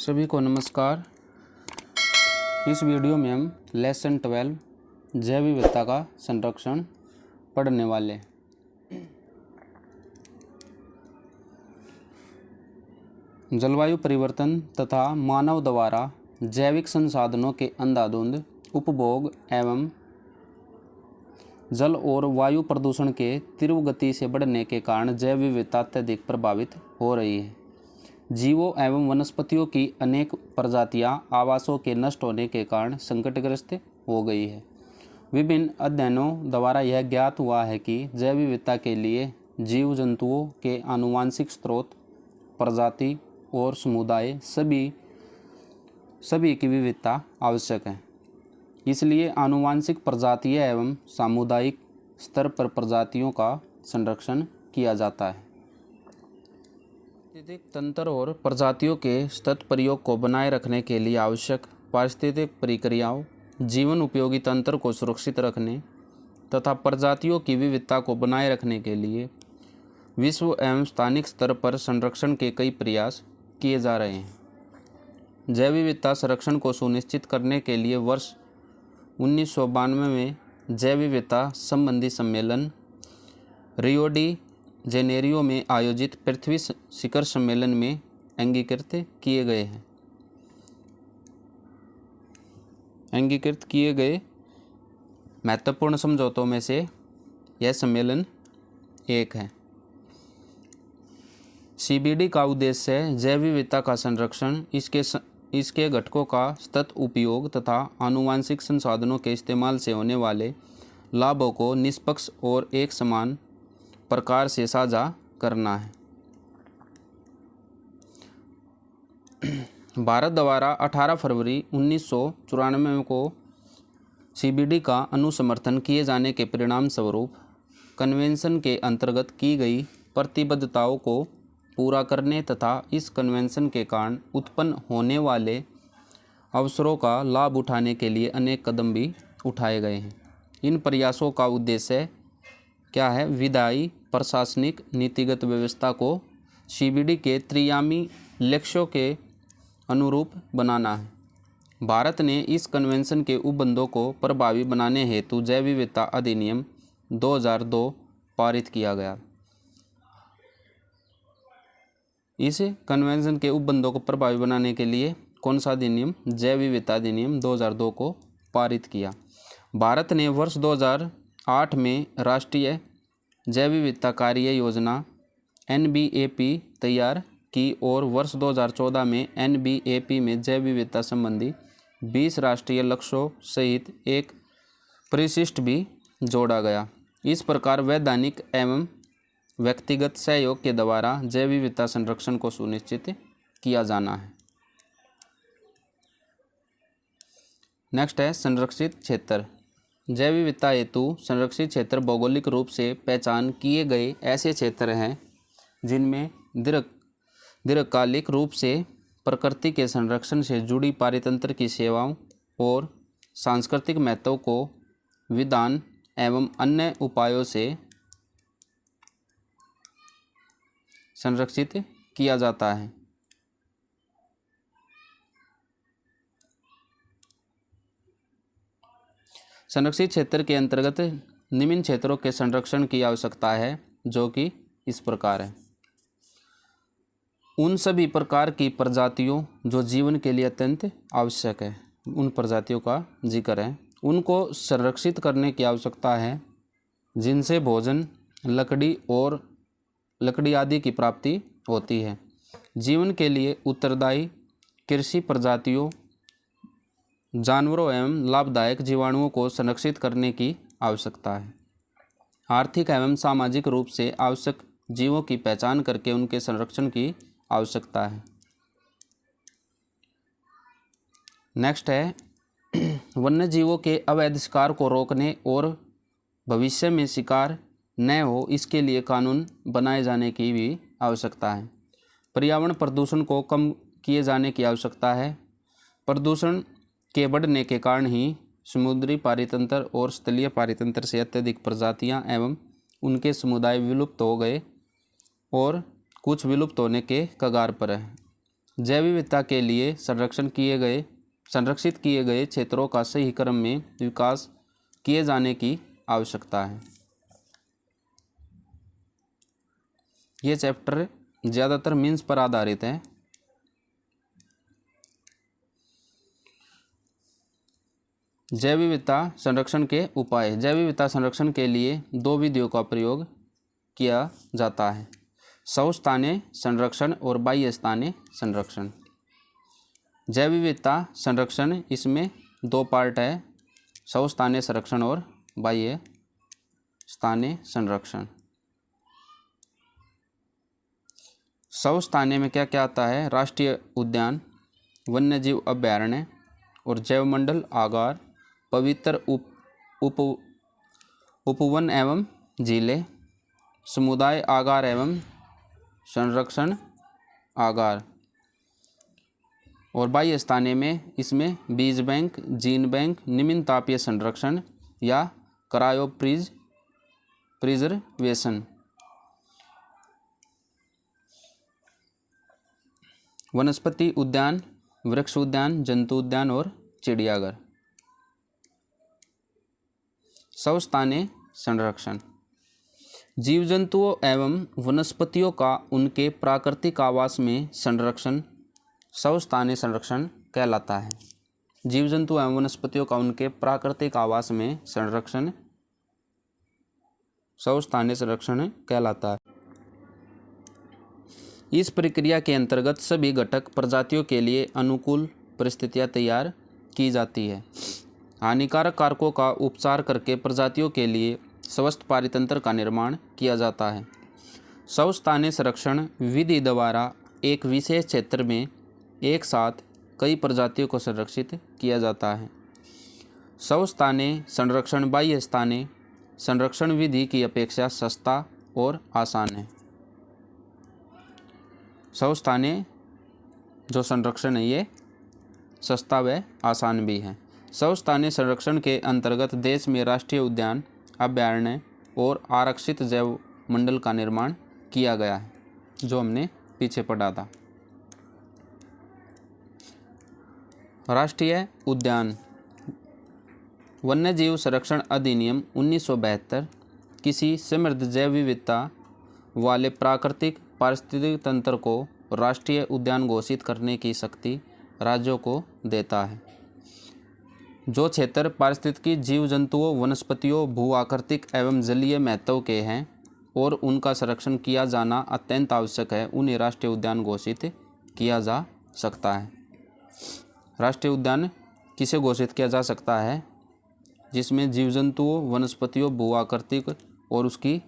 सभी को नमस्कार। इस वीडियो में हम लेसन 12 जैव विविधता का संरक्षण पढ़ने वाले। जलवायु परिवर्तन तथा मानव द्वारा जैविक संसाधनों के अंधाधुंध उपभोग एवं जल और वायु प्रदूषण के तीव्र गति से बढ़ने के कारण जैव विविधता अत्यधिक प्रभावित हो रही है। जीवों एवं वनस्पतियों की अनेक प्रजातियां आवासों के नष्ट होने के कारण संकटग्रस्त हो गई है। विभिन्न अध्ययनों द्वारा यह ज्ञात हुआ है कि जैव विविधता के लिए जीव जंतुओं के आनुवंशिक स्रोत, प्रजाति और समुदाय सभी की विविधता आवश्यक है। इसलिए आनुवंशिक प्रजातीय एवं सामुदायिक स्तर पर प्रजातियों का संरक्षण किया जाता है। पारिस्थितिक तंत्र और प्रजातियों के सतत प्रयोग को बनाए रखने के लिए आवश्यक पारिस्थितिक प्रक्रियाओं, जीवन उपयोगी तंत्र को सुरक्षित रखने तथा प्रजातियों की विविधता को बनाए रखने के लिए विश्व एवं स्थानिक स्तर पर संरक्षण के कई प्रयास किए जा रहे हैं। जैव विविधता संरक्षण को सुनिश्चित करने के लिए वर्ष 1992 में जैव विविधता संबंधी सम्मेलन रियो डी जेनेरियो में आयोजित पृथ्वी शिखर सम्मेलन में अंगीकृत किए गए महत्वपूर्ण समझौतों में से यह सम्मेलन एक है। CBD का उद्देश्य है जैव विविधता का संरक्षण, इसके घटकों का सतत उपयोग तथा आनुवंशिक संसाधनों के इस्तेमाल से होने वाले लाभों को निष्पक्ष और एक समान प्रकार से साझा करना है। भारत द्वारा 18 फरवरी 1994 को CBD का अनुसमर्थन किए जाने के परिणाम स्वरूप कन्वेंशन के अंतर्गत की गई प्रतिबद्धताओं को पूरा करने तथा इस कन्वेंशन के कारण उत्पन्न होने वाले अवसरों का लाभ उठाने के लिए अनेक कदम भी उठाए गए हैं। इन प्रयासों का उद्देश्य क्या है? विधायी, प्रशासनिक, नीतिगत व्यवस्था को CBD के त्रिआयामी लक्ष्यों के अनुरूप बनाना है। भारत ने इस कन्वेंशन के उपबंधों को प्रभावी बनाने हेतु जैव विविधता अधिनियम 2002 पारित किया गया। इस कन्वेंशन के उपबंधों को प्रभावी बनाने के लिए कौन सा अधिनियम? जैव विविधता अधिनियम 2002 को पारित किया। भारत ने वर्ष 2008 में राष्ट्रीय जैव विविधता कार्य योजना NBAP तैयार की और वर्ष 2014 में NBAP में जैव विविधता संबंधी 20 राष्ट्रीय लक्ष्यों सहित एक परिशिष्ट भी जोड़ा गया। इस प्रकार वैधानिक एवं व्यक्तिगत सहयोग के द्वारा जैव विविधता संरक्षण को सुनिश्चित किया जाना है। नेक्स्ट है संरक्षित क्षेत्र। जैव विविधता हेतु संरक्षित क्षेत्र भौगोलिक रूप से पहचान किए गए ऐसे क्षेत्र हैं जिनमें दीर्घकालिक रूप से प्रकृति के संरक्षण से जुड़ी पारितंत्र की सेवाओं और सांस्कृतिक महत्व को विधान एवं अन्य उपायों से संरक्षित किया जाता है। संरक्षित क्षेत्र के अंतर्गत निम्न क्षेत्रों के संरक्षण की आवश्यकता है, जो कि इस प्रकार है। उन सभी प्रकार की प्रजातियों जो जीवन के लिए अत्यंत आवश्यक है, उन प्रजातियों का जिक्र है। उनको संरक्षित करने की आवश्यकता है जिनसे भोजन, लकड़ी आदि की प्राप्ति होती है। जीवन के लिए उत्तरदायी कृषि प्रजातियों, जानवरों एवं लाभदायक जीवाणुओं को संरक्षित करने की आवश्यकता है। आर्थिक एवं सामाजिक रूप से आवश्यक जीवों की पहचान करके उनके संरक्षण की आवश्यकता है। नेक्स्ट है वन्य जीवों के अवैध शिकार को रोकने और भविष्य में शिकार न हो, इसके लिए कानून बनाए जाने की भी आवश्यकता है। पर्यावरण प्रदूषण को कम किए जाने की आवश्यकता है। प्रदूषण के बढ़ने के कारण ही समुद्री पारितंत्र और स्थलीय पारितंत्र से अत्यधिक प्रजातियां एवं उनके समुदाय विलुप्त हो गए और कुछ विलुप्त होने के कगार पर है। जैव विविधता के लिए संरक्षित किए गए क्षेत्रों का सही क्रम में विकास किए जाने की आवश्यकता है। ये चैप्टर ज़्यादातर मीन्स पर आधारित है। जैव विविधता संरक्षण के उपाय। जैव विविधता संरक्षण के लिए दो विधियों का प्रयोग किया जाता है, सह-स्थानीय संरक्षण और बाह्य स्थानीय संरक्षण। जैव विविधता संरक्षण, इसमें दो पार्ट है, सह-स्थानीय संरक्षण और बाह्य स्थानीय संरक्षण। सह-स्थानीय में क्या क्या आता है? राष्ट्रीय उद्यान, वन्यजीव अभयारण्य और जैवमंडल आगार, पवित्र उपवन एवं झीलें, समुदाय आगार एवं संरक्षण आगार। और बाह्य स्थानीय में इसमें बीज बैंक, जीन बैंक, निम्न तापीय संरक्षण या क्रायो प्रिजर्वेशन। वनस्पति उद्यान, वृक्ष उद्यान, जंतु उद्यान और चिड़ियाघर। सह-स्थानीय संरक्षण, जीव जंतुओं एवं वनस्पतियों का उनके प्राकृतिक आवास में संरक्षण सह-स्थानीय संरक्षण कहलाता है। जीव जंतु एवं वनस्पतियों का उनके प्राकृतिक आवास में संरक्षण सह-स्थानीय संरक्षण कहलाता है। इस प्रक्रिया के अंतर्गत सभी घटक प्रजातियों के लिए अनुकूल परिस्थितियां तैयार की जाती है। हानिकारक कारकों का उपचार करके प्रजातियों के लिए स्वस्थ पारितंत्र का निर्माण किया जाता है। सह-स्थानीय संरक्षण विधि द्वारा एक विशेष क्षेत्र में एक साथ कई प्रजातियों को संरक्षित किया जाता है। सह-स्थानीय संरक्षण बाह्य स्थानीय संरक्षण विधि की अपेक्षा सस्ता और आसान है। सह-स्थानीय जो संरक्षण है ये सस्ता व आसान भी है। सह-स्थानीय संरक्षण के अंतर्गत देश में राष्ट्रीय उद्यान, अभयारण्य और आरक्षित जैव मंडल का निर्माण किया गया है, जो हमने पीछे पढ़ा था। राष्ट्रीय उद्यान। वन्यजीव संरक्षण अधिनियम 1972 किसी समृद्ध जैव विविधता वाले प्राकृतिक पारिस्थितिक तंत्र को राष्ट्रीय उद्यान घोषित करने की शक्ति राज्यों को देता है। जो क्षेत्र पारिस्थितिकी जीव जंतुओं, वनस्पतियों, भू आकृतिक एवं जलीय महत्व के हैं और उनका संरक्षण किया जाना अत्यंत आवश्यक है, उन्हें राष्ट्रीय उद्यान घोषित किया जा सकता है। राष्ट्रीय उद्यान किसे घोषित किया जा सकता है? जिसमें जीव जंतुओं, वनस्पतियों, भू आकृतिक और उसकी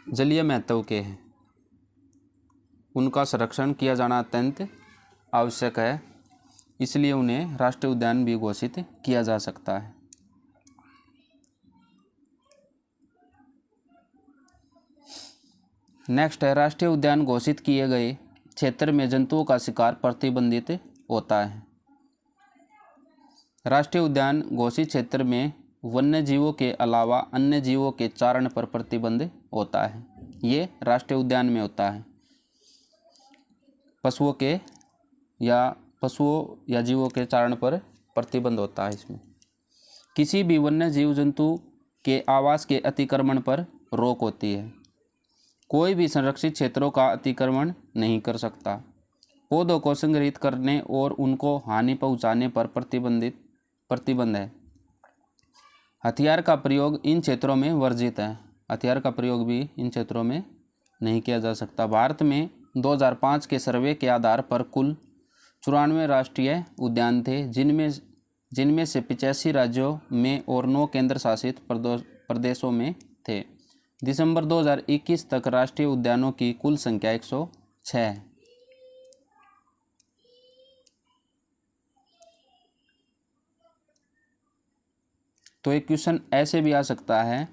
जलीय महत्व के हैं, उनका संरक्षण किया जाना अत्यंत आवश्यक है, इसलिए उन्हें राष्ट्रीय उद्यान भी घोषित किया जा सकता है। नेक्स्ट है, राष्ट्रीय उद्यान घोषित किए गए क्षेत्र में जंतुओं का शिकार प्रतिबंधित होता है। राष्ट्रीय उद्यान घोषित क्षेत्र में वन्य जीवों के अलावा अन्य जीवों के चारण पर प्रतिबंध होता है। ये राष्ट्रीय उद्यान में होता है। पशुओं या जीवों के चारण पर प्रतिबंध होता है इसमें। किसी भी वन्य जीव जंतु के आवास के अतिक्रमण पर रोक होती है। कोई भी संरक्षित क्षेत्रों का अतिक्रमण नहीं कर सकता। पौधों को संग्रहित करने और उनको हानि पहुंचाने पर प्रतिबंध है। हथियार का प्रयोग इन क्षेत्रों में वर्जित है। हथियार का प्रयोग भी इन क्षेत्रों में नहीं किया जा सकता। भारत में 2005 के सर्वे के आधार पर कुल 94 राष्ट्रीय उद्यान थे, जिनमें से 85 राज्यों में और 9 केंद्र शासित प्रदेशों में थे। दिसंबर 2021 तक राष्ट्रीय उद्यानों की कुल संख्या 106 है। तो एक क्वेश्चन ऐसे भी आ सकता है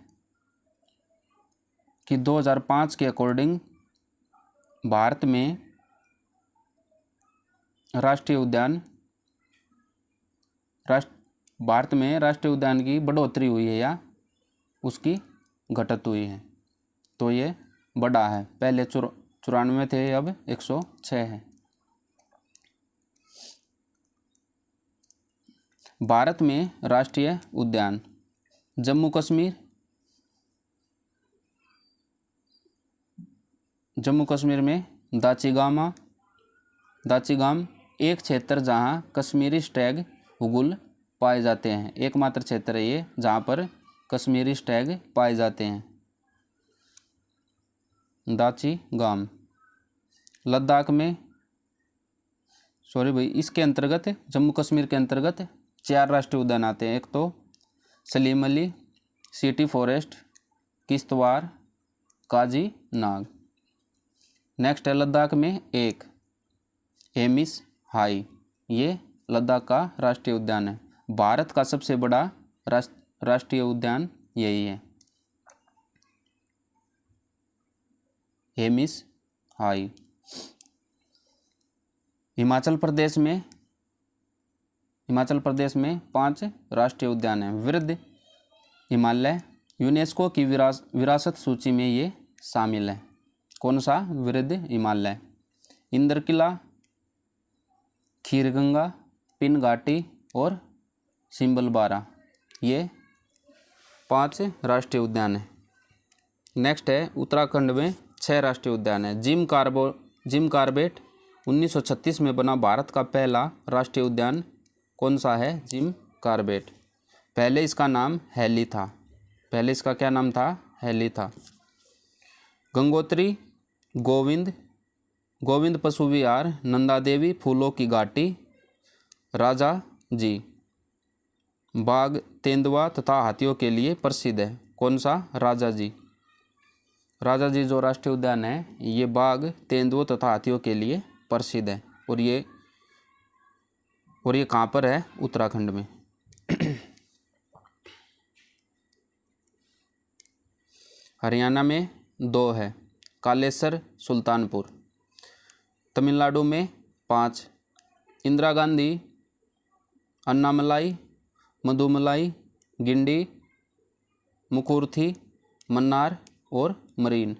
कि 2005 के अकॉर्डिंग भारत में राष्ट्रीय उद्यान की बढ़ोतरी हुई है या उसकी घटत हुई है। तो ये बढ़ा है, पहले 94 थे, अब 106 है। भारत में राष्ट्रीय उद्यान जम्मू कश्मीर में दाचिगाम एक क्षेत्र जहां कश्मीरी स्टैग हुगुल पाए जाते हैं। एकमात्र क्षेत्र है ये जहां पर कश्मीरी स्टैग पाए जाते हैं, दाचिगाम। लद्दाख में इसके अंतर्गत जम्मू कश्मीर के अंतर्गत 4 राष्ट्रीय उद्यान आते हैं। एक तो सलीम अली, सिटी फॉरेस्ट, किश्तवाड़, काजी नाग। नेक्स्ट है लद्दाख में एक हेमिस हाई, ये लद्दाख का राष्ट्रीय उद्यान है। भारत का सबसे बड़ा राष्ट्रीय उद्यान यही है, हेमिस हाई। हिमाचल प्रदेश में 5 राष्ट्रीय उद्यान हैं। वृद्ध हिमालय यूनेस्को की विरासत सूची में ये शामिल है। कौन सा? वृद्ध हिमालय। इंद्रकिला, खीरगंगा, पिन घाटी और सिम्बलबारा, ये 5 राष्ट्रीय उद्यान हैं। नेक्स्ट है उत्तराखंड में 6 राष्ट्रीय उद्यान है। जिम कॉर्बेट 1936 में बना भारत का पहला राष्ट्रीय उद्यान कौन सा है? Jim Corbett. पहले इसका नाम हैली था। पहले इसका क्या नाम था? हैली था। गंगोत्री, गोविंद पशु विहार, नंदा देवी फूलों की घाटी, राजा जी बाघ, तेंदुआ तथा हाथियों के लिए प्रसिद्ध है। कौन सा? राजा जी। राजा जी जो राष्ट्रीय उद्यान है ये बाघ, तेंदुओं तथा हाथियों के लिए प्रसिद्ध है। और ये कहाँ पर है? उत्तराखंड में। हरियाणा में 2 है, कालेसर, सुल्तानपुर। तमिलनाडु में 5, इंदिरा गांधी, अन्नामलाई, मधुमलाई, गिंडी, मुकुर्थी, मन्नार और मरीन,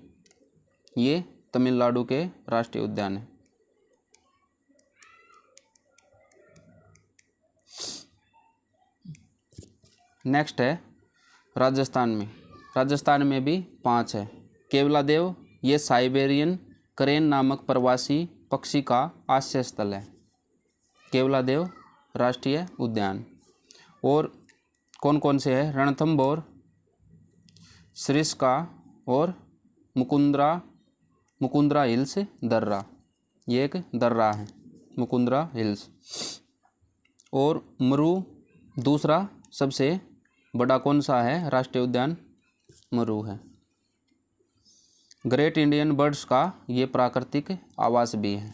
ये तमिलनाडु के राष्ट्रीय उद्यान हैं। नेक्स्ट है राजस्थान में भी 5 है। केवलादेव, ये साइबेरियन करेन नामक प्रवासी पक्षी का आश्रय स्थल है। केवलादेव राष्ट्रीय उद्यान। और कौन कौन से हैं? रणथंभौर, सरिस्का और मुकुंदरा हिल्स दर्रा, ये एक दर्रा है मुकुंदरा हिल्स। और मरू दूसरा सबसे बड़ा कौन सा है राष्ट्रीय उद्यान? मरू है। ग्रेट इंडियन बर्ड्स का ये प्राकृतिक आवास भी है।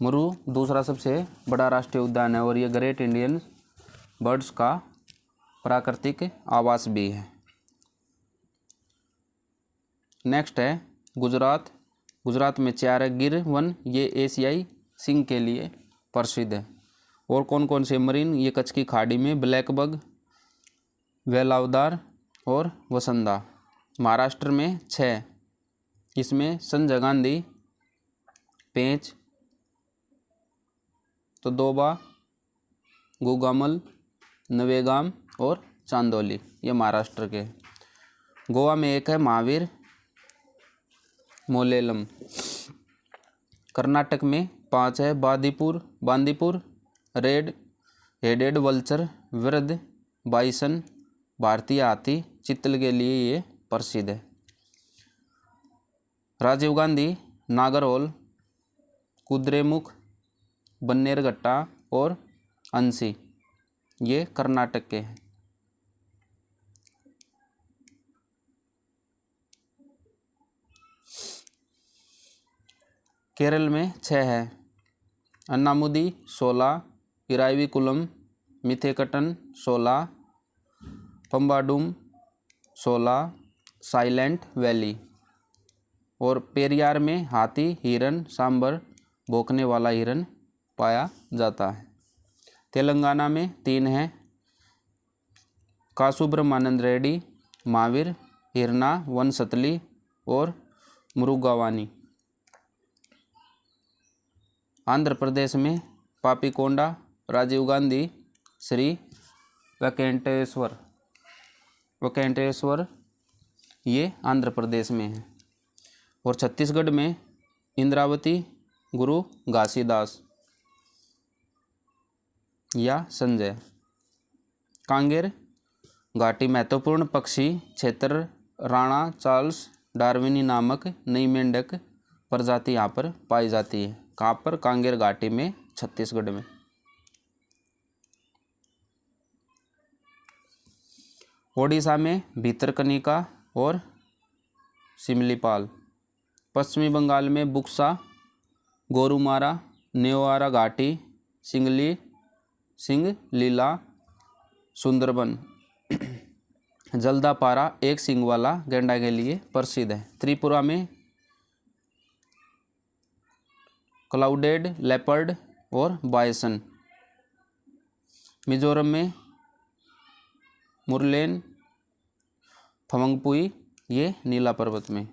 मरू दूसरा सबसे बड़ा राष्ट्रीय उद्यान है और ये ग्रेट इंडियन बर्ड्स का प्राकृतिक आवास भी है। नेक्स्ट है गुजरात में 4 है। गिर वन, ये एशियाई सिंह के लिए प्रसिद्ध है। और कौन कौन से? मरीन, ये कच्छ की खाड़ी में ब्लैकबग, वेलावदार और वसंदा। महाराष्ट्र में 6, इसमें संजय गांधी, पेंच, तो दोबा, गुगामल, नवेगाम और चांदोली, ये महाराष्ट्र के। गोवा में 1 है महावीर मोलेलम। कर्नाटक में 5 है बांदीपुर, रेड हेडेड वल्चर, वृद्ध बाइसन, भारतीय हाथी, चित्तल के लिए ये प्रसिद्ध है। राजीव गांधी, नागरहोल, कुद्रेमुख, बन्नेरघट्टा और अंसी, ये कर्नाटक के हैं। केरल में 6 है। अन्नामुदी 16, इराविकुलम, मिथेकटन 16, पंबाडुम 16, साइलेंट वैली। और पेरियार में हाथी, हिरन, सांबर, भौंकने वाला हिरन पाया जाता है। तेलंगाना में 3 है। कासुब्रमानंद रेड्डी, महावीर, हिरना, वनसतली और मुरुगावानी। आंध्र प्रदेश में पापीकोंडा, राजीव गांधी, श्री वेंकटेश्वर ये आंध्र प्रदेश में है। और छत्तीसगढ़ में इंद्रावती, गुरु घासीदास या संजय। कांगेर घाटी महत्वपूर्ण पक्षी क्षेत्र राणा चार्ल्स डार्विनी नामक नई मेंढक प्रजाति यहाँ पर पाई जाती है। कहाँ पर? कांगेर घाटी में, छत्तीसगढ़ में। ओडिशा में भितरकनिका और सिमलीपाल। पश्चिमी बंगाल में बुक्सा, गोरुमारा, नेवारा घाटी, सिंगलीला, सुंदरबन। जल्दापारा एक सींग वाला गैंडा के लिए प्रसिद्ध है। त्रिपुरा में क्लाउडेड लेपर्ड और बायसन। मिजोरम में मुरलेन, फमंगपुई ये नीला पर्वत में।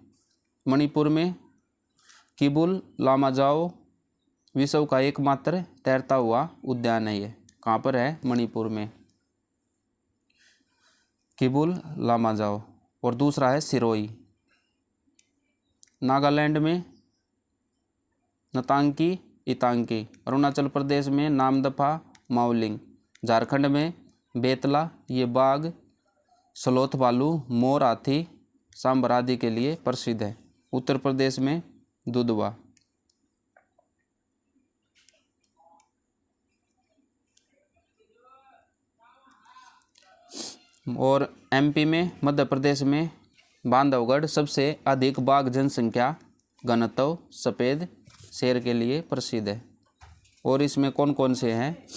मणिपुर में किबुल लामाजाओ विश्व का एकमात्र तैरता हुआ उद्यान है। ये कहाँ पर है? मणिपुर में, किबुल लामाजाओ। और दूसरा है सिरोई। नागालैंड में नतांकी इतांकी। अरुणाचल प्रदेश में नामदफा माउलिंग। झारखंड में बेतला ये बाघ, स्लोथ भालू, मोर, हाथी, सांबर आदि के लिए प्रसिद्ध है। उत्तर प्रदेश में दुधवा। और एमपी में, मध्य प्रदेश में बांधवगढ़ सबसे अधिक बाघ जनसंख्या घनत्व सफ़ेद शेर के लिए प्रसिद्ध है। और इसमें कौन कौन से हैं?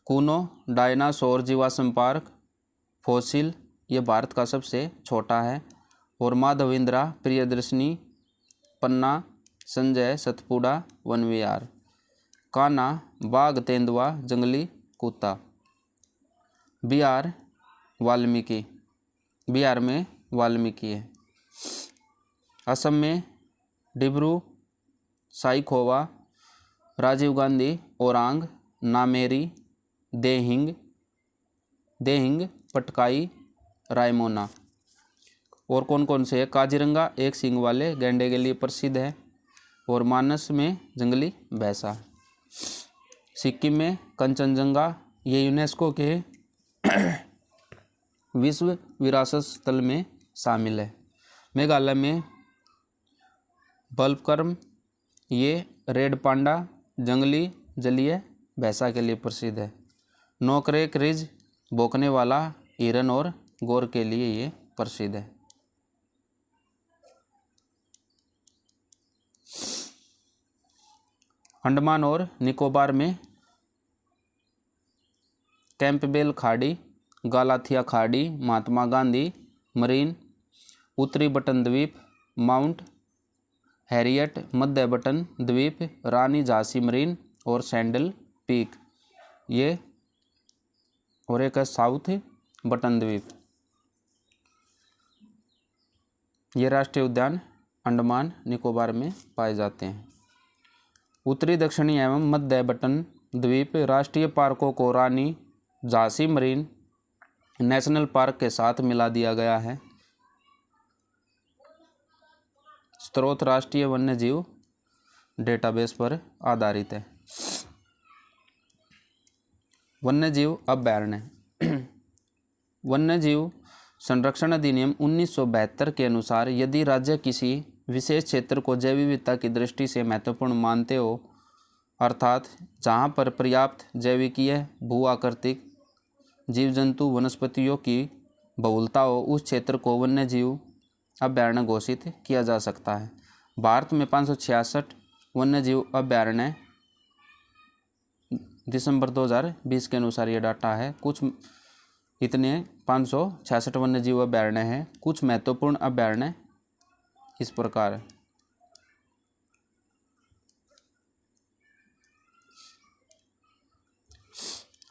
कूनो डायनासोर जीवाश्म पार्क फॉसिल ये भारत का सबसे छोटा है। और माधवेंद्रा प्रियदर्शनी पन्ना संजय सतपुड़ा वन विहार। कान्हा बाघ तेंदुआ जंगली कुत्ता। बिहार वाल्मीकि, बिहार में वाल्मीकि है। असम में डिब्रू साइखोवा, राजीव गांधी ओरांग, नामेरी, देहिंग, पटकाई, रायमोना। और कौन कौन से है? काजीरंगा एक सींग वाले गैंडे के लिए प्रसिद्ध है। और मानस में जंगली भैंसा। सिक्किम में कंचनजंगा ये यूनेस्को के विश्व विरासत स्थल में शामिल है। मेघालय में बल्बकर्म ये रेड पांडा जंगली जलीय भैंसा के लिए प्रसिद्ध है। नोकरेक रिज भौंकने वाला हिरन और गोर के लिए ये प्रसिद्ध है। अंडमान और निकोबार में कैंपबेल खाड़ी, गालाथिया खाड़ी, महात्मा गांधी मरीन, उत्तरी बटन द्वीप, माउंट हैरियट, मध्य बटन द्वीप, रानी झांसी मरीन और सैंडल पीक ये। और एक है साउथ बटन द्वीप। ये राष्ट्रीय उद्यान अंडमान निकोबार में पाए जाते हैं। उत्तरी दक्षिणी एवं मध्य बटन द्वीप राष्ट्रीय पार्कों को रानी झांसी मरीन नेशनल पार्क के साथ मिला दिया गया है। स्रोत राष्ट्रीय वन्यजीव डेटाबेस पर आधारित है। वन्यजीव अभयारण्य। वन्यजीव संरक्षण अधिनियम 1972 के अनुसार यदि राज्य किसी विशेष क्षेत्र को जैव विविधता की दृष्टि से महत्वपूर्ण मानते हो, अर्थात जहाँ पर पर्याप्त जैविकीय भू आकृतिक जीव जंतु वनस्पतियों की बहुलता हो, उस क्षेत्र को वन्यजीव अभयारण्य घोषित किया जा सकता है। भारत में 566 वन्यजीव अभयारण्य दिसंबर 2020 के अनुसार ये डाटा है। कुछ इतने 566 वन्यजीव अभयारण्य हैं। कुछ महत्वपूर्ण अभयारण्य इस प्रकार है।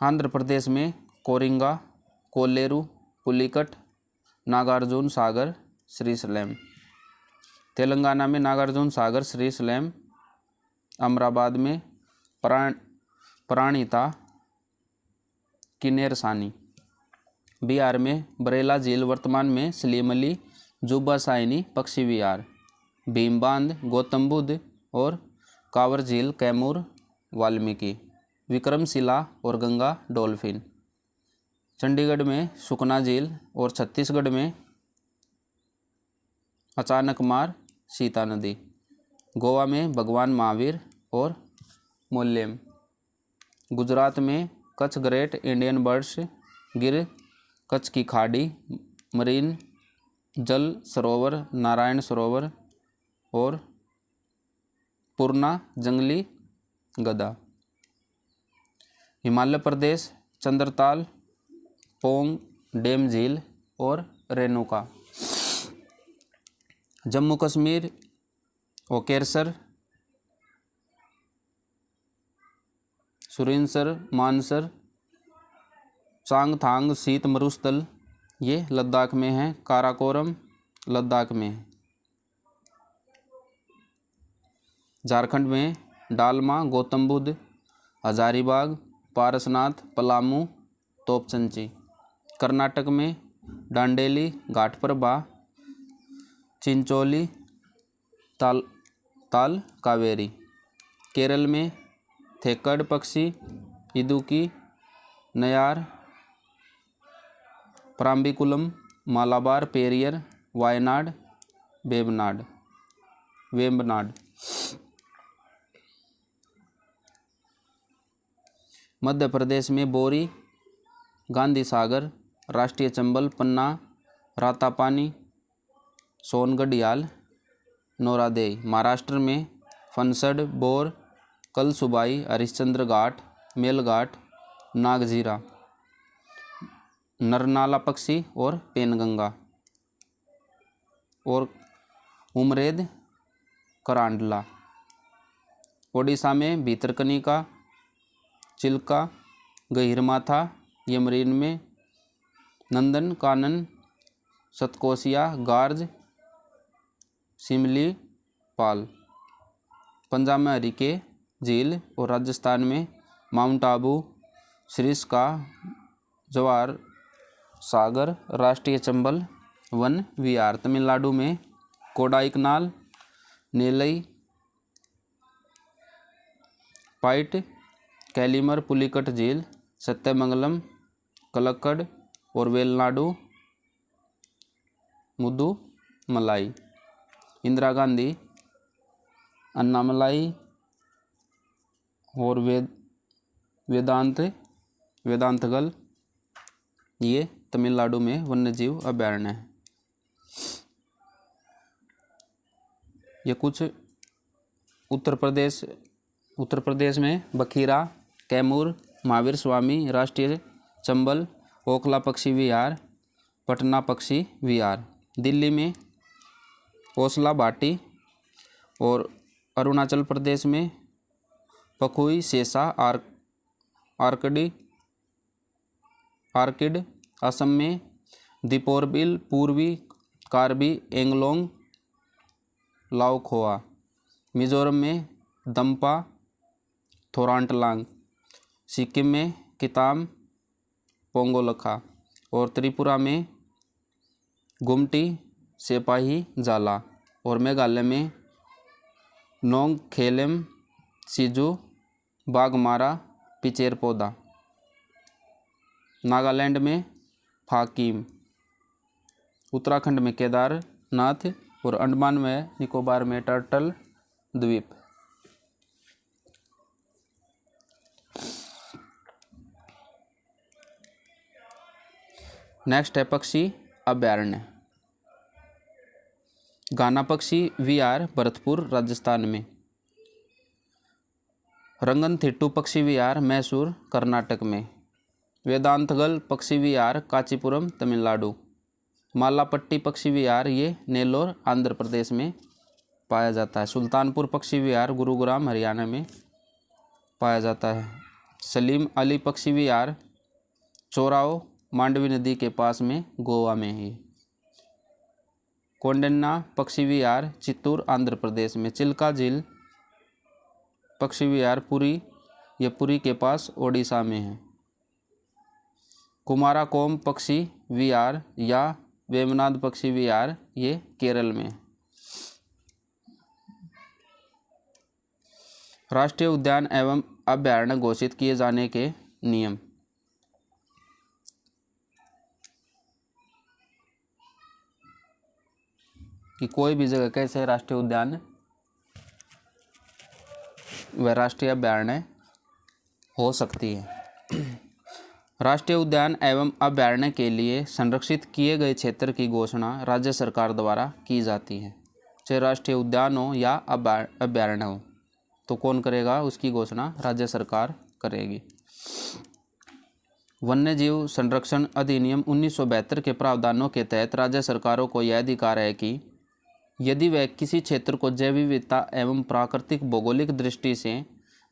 आंध्र प्रदेश में कोरिंगा, कोल्लेरू, पुलिकट, नागार्जुन सागर, श्रीशैलम। तेलंगाना में नागार्जुन सागर, श्रीशैलम। अमराबाद में प्राणिता, किन्नेरसानी। बिहार में बरेला झील वर्तमान में सलीम अली जुब्बा साइनी पक्षी विहार। भीम बांध गौतम बुद्ध और कांवर झील कैमूर वाल्मीकि। विक्रमशिला और गंगा डॉल्फिन। चंडीगढ़ में सुखना झील और छत्तीसगढ़ में अचानकमार सीता नदी। गोवा में भगवान महावीर और मोल्लेम। गुजरात में कच्छ ग्रेट इंडियन बर्ड्स गिर कच्छ की खाड़ी मरीन जल सरोवर नारायण सरोवर और पूर्णा जंगली गधा। हिमाचल प्रदेश चंद्रताल पोंग डैम झील और रेणुका। जम्मू कश्मीर ओकेरसर सुरिनसर मानसर चांगथांग शीत मरुस्थल ये लद्दाख में है। काराकोरम लद्दाख में है। झारखंड में डालमा गौतम बुद्ध हजारीबाग पारसनाथ पलामू तोपचंची। कर्नाटक में डांडेली घाटप्रभा चिंचोली ताल कावेरी। केरल में थेक्कड पक्षी इदुकी नयार प्राम्बिकुलम मालाबार पेरियर वायनाड वेम्बनाड। मध्य प्रदेश में बोरी गांधी सागर राष्ट्रीय चंबल पन्ना रातापानी सोनगढ़ियाल नोरादेई। महाराष्ट्र में फनसड बोर कलसुबाई हरिश्चंद्र घाट मेलघाट नागजीरा नरनाला पक्षी और पेनगंगा और उमरेद करांडला। ओडिशा में भीतरकनिका चिल्का गहिरमाथा यमरीन में नंदन कानन सतकोसिया गार्ज सिमली पाल। पंजाब में हरिके झील और राजस्थान में माउंट आबू सरिस्का जवाहर सागर राष्ट्रीय चंबल वन विहार। तमिलनाडु में कोडाईकनाल नेलई पाइट कैलीमर पुलिकट झील सत्यमंगलम कलक्कड़ और वेलनाडु मुदु मलाई। इंदिरा गांधी अन्नामलाई और वेदांतगल ये तमिलनाडु में वन्यजीव अभयारण्य है। ये कुछ उत्तर प्रदेश में बखीरा कैमूर महावीर स्वामी राष्ट्रीय चंबल ओखला पक्षी विहार पटना पक्षी विहार। दिल्ली में ओसला भाटी और अरुणाचल प्रदेश में पखुई शेषा आर्किड। असम में दीपोरबिल पूर्वी कार्बी एंगलोंग लाओखोआ। मिजोरम में दम्पा थोरांटलांग। सिक्किम में किताम पोंगोलखा और त्रिपुरा में गुमटी सेपाही जाला और मेघालय में नोंग खेलेम सिजू बाघमारा पिचेर पौधा। नागालैंड में फाकीम। उत्तराखंड में केदारनाथ और अंडमान में निकोबार में टर्टल द्वीप। नेक्स्ट है पक्षी अभयारण्य। गाना पक्षी विहार भरतपुर राजस्थान में। रंगनथिट्टू पक्षी विहार मैसूर कर्नाटक में। वेदांतगल पक्षी विहार कांचीपुरम तमिलनाडु। मालापट्टी पक्षी विहार ये नेल्लोर आंध्र प्रदेश में पाया जाता है। सुल्तानपुर पक्षी विहार गुरुग्राम हरियाणा में पाया जाता है। सलीम अली पक्षी विहार चोराओ मांडवी नदी के पास में गोवा में है। कोंडेन्ना पक्षी विहार चित्तूर आंध्र प्रदेश में। चिल्का झील पक्षी विहार पुरी ये पुरी के पास ओडिशा में है। कुमाराकोम पक्षी विहार या वेमनाड पक्षी विहार, ये केरल में। राष्ट्रीय उद्यान एवं अभयारण्य घोषित किए जाने के नियम। कि कोई भी जगह कैसे राष्ट्रीय उद्यान व राष्ट्रीय अभयारण्य हो सकती है। राष्ट्रीय उद्यान एवं अभयारण्य के लिए संरक्षित किए गए क्षेत्र की घोषणा राज्य सरकार द्वारा की जाती है। चाहे राष्ट्रीय उद्यान हो या अभयारण्य हो, तो कौन करेगा? उसकी घोषणा राज्य सरकार करेगी। वन्य जीव संरक्षण अधिनियम 1972 के प्रावधानों के तहत राज्य सरकारों को यह अधिकार है कि यदि वह किसी क्षेत्र को जैव विविधता एवं प्राकृतिक भौगोलिक दृष्टि से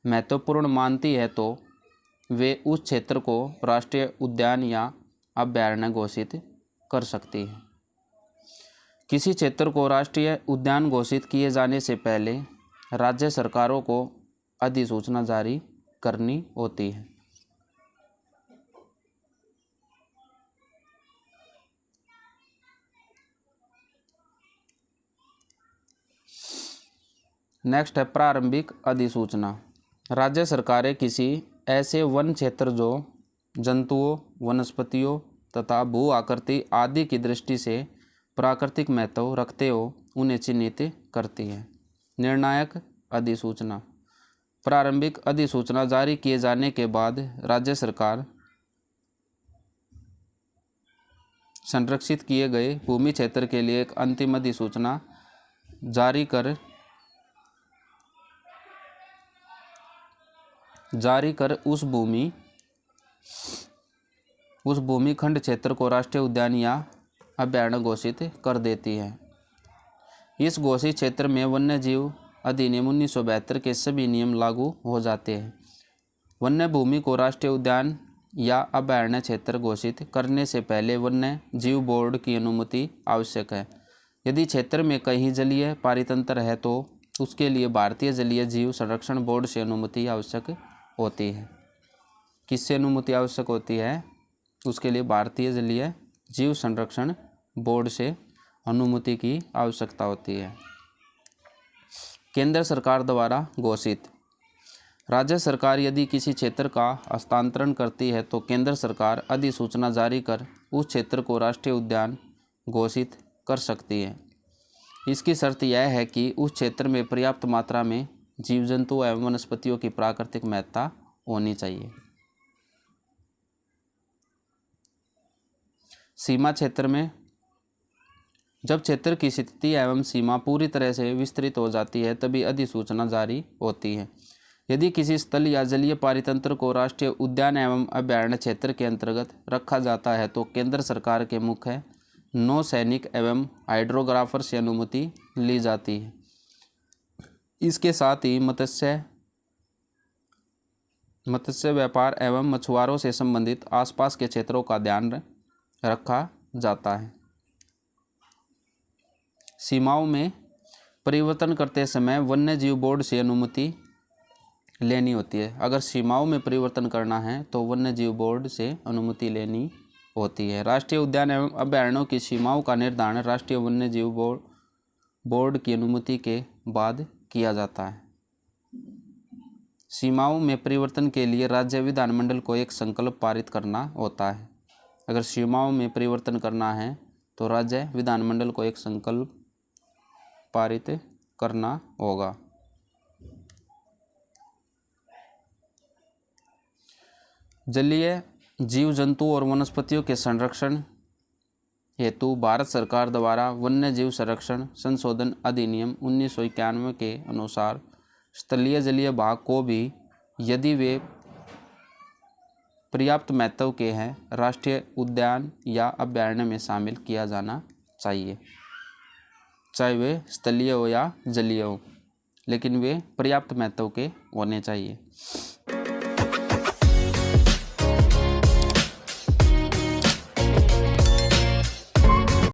महत्वपूर्ण मानती है तो वे उस क्षेत्र को राष्ट्रीय उद्यान या अभयारण्य घोषित कर सकती है। किसी क्षेत्र को राष्ट्रीय उद्यान घोषित किए जाने से पहले राज्य सरकारों को अधिसूचना जारी करनी होती है। नेक्स्ट है प्रारंभिक अधिसूचना। राज्य सरकारें किसी ऐसे वन क्षेत्र जो जंतुओं, वनस्पतियों तथा भू आकृति आदि की दृष्टि से प्राकृतिक महत्व रखते हो, उन्हें चिन्हित करती है। निर्णायक अधिसूचना। प्रारंभिक अधिसूचना जारी किए जाने के बाद राज्य सरकार संरक्षित किए गए भूमि क्षेत्र के लिए एक अंतिम अधिसूचना जारी कर उस भूमि खंड क्षेत्र को राष्ट्रीय उद्यान या अभयारण्य घोषित कर देती है। इस घोषित क्षेत्र में वन्य जीव अधिनियम 1972 के सभी नियम लागू हो जाते हैं। वन्य भूमि को राष्ट्रीय उद्यान या अभयारण्य क्षेत्र घोषित करने से पहले वन्य जीव बोर्ड की अनुमति आवश्यक है। यदि क्षेत्र में कहीं जलीय पारितंत्र है तो उसके लिए भारतीय जलीय जीव संरक्षण बोर्ड से अनुमति आवश्यक होती है। किससे अनुमति आवश्यक होती है? उसके लिए भारतीय जलीय जीव संरक्षण बोर्ड से अनुमति की आवश्यकता होती है। केंद्र सरकार द्वारा घोषित। राज्य सरकार यदि किसी क्षेत्र का हस्तांतरण करती है तो केंद्र सरकार अधिसूचना जारी कर उस क्षेत्र को राष्ट्रीय उद्यान घोषित कर सकती है। इसकी शर्त यह है कि उस क्षेत्र में पर्याप्त मात्रा में जीव जंतु एवं वनस्पतियों की प्राकृतिक महत्ता होनी चाहिए। सीमा क्षेत्र में जब क्षेत्र की स्थिति एवं सीमा पूरी तरह से विस्तृत हो जाती है तभी अधिसूचना जारी होती है। यदि किसी स्थल या जलीय पारितंत्र को राष्ट्रीय उद्यान एवं अभयारण्य क्षेत्र के अंतर्गत रखा जाता है तो केंद्र सरकार के मुख्य नौसैनिक एवं हाइड्रोग्राफर से अनुमति ली जाती है। इसके साथ ही मत्स्य व्यापार एवं मछुआरों से संबंधित आसपास के क्षेत्रों का ध्यान रखा जाता है। सीमाओं में परिवर्तन करते समय वन्य जीव बोर्ड से अनुमति लेनी होती है। अगर सीमाओं में परिवर्तन करना है तो वन्य जीव बोर्ड से अनुमति लेनी होती है। राष्ट्रीय उद्यान एवं अभयारण्यों की सीमाओं का निर्धारण राष्ट्रीय वन्य जीव बोर्ड की अनुमति के बाद किया जाता है। सीमाओं में परिवर्तन के लिए राज्य विधानमंडल को एक संकल्प पारित करना होता है। अगर सीमाओं में परिवर्तन करना है तो राज्य विधानमंडल को एक संकल्प पारित करना होगा। जलीय जीव जंतु और वनस्पतियों के संरक्षण हेतु भारत सरकार द्वारा वन्य जीव संरक्षण संशोधन अधिनियम 1991 के अनुसार स्थलीय जलीय भाग को भी यदि वे पर्याप्त महत्व के हैं राष्ट्रीय उद्यान या अभयारण्य में शामिल किया जाना चाहिए, चाहे वे स्थलीय हो या जलीय हो, लेकिन वे पर्याप्त महत्व के होने चाहिए।